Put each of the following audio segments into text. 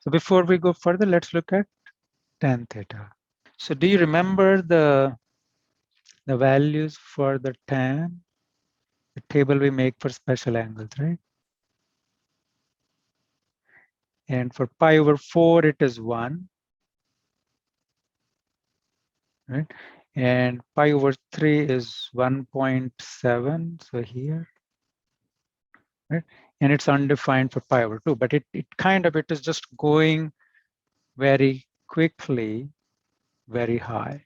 So before we go further, let's look at tan theta. So do you remember the values for the tan? The table we make for special angles, right? And for pi over 4, it is 1, right? And pi over 3 is 1.7, so here, right? And it's undefined for pi over 2, but it is just going very quickly, very high.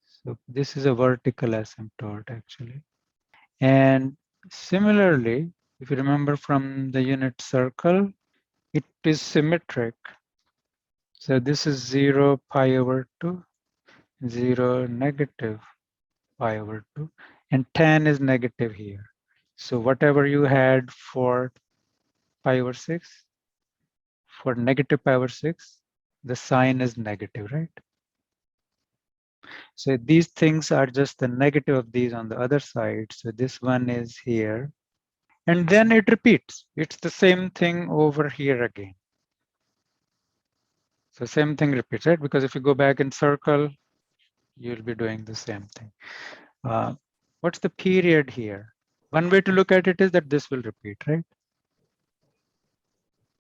So this is a vertical asymptote actually. And similarly, if you remember from the unit circle, it is symmetric. So this is 0 pi over 2, 0 negative pi over 2, and tan is negative here. So whatever you had for pi over 6, for negative pi over 6, the sign is negative, right? So these things are just the negative of these on the other side. So this one is here. And then it repeats. It's the same thing over here again. So same thing repeats, right? Because if you go back in circle, you'll be doing the same thing. What's the period here? One way to look at it is that this will repeat, right?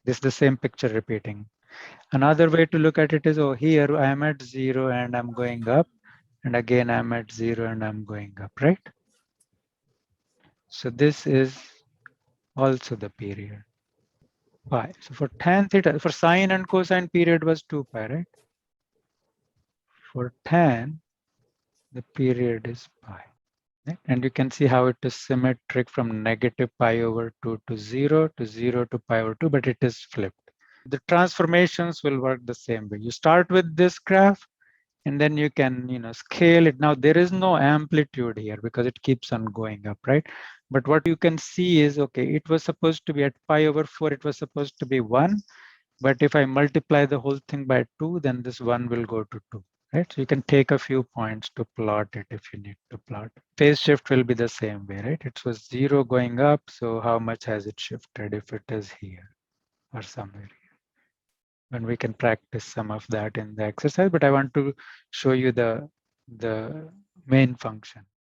This is the same picture repeating. Another way to look at it is, oh, here I am at 0 and I'm going up. And again, I'm at 0 and I'm going up, right? So this is also the period, pi. So for tan theta, for sine and cosine, period was 2 pi, right? For tan, the period is pi. Right? And you can see how it is symmetric from negative pi over 2 to 0 to pi over 2, but it is flipped. The transformations will work the same way. You start with this graph, and then you can scale it. Now there is no amplitude here because it keeps on going up, right? But what you can see is, okay, it was supposed to be at pi over 4, it was supposed to be 1, but if I multiply the whole thing by 2, then this 1 will go to 2, right? So you can take a few points to plot it if you need to plot. Phase shift will be the same way, right? It was 0 going up, so how much has it shifted if it is here or somewhere here? And we can practice some of that in the exercise, but I want to show you the main function.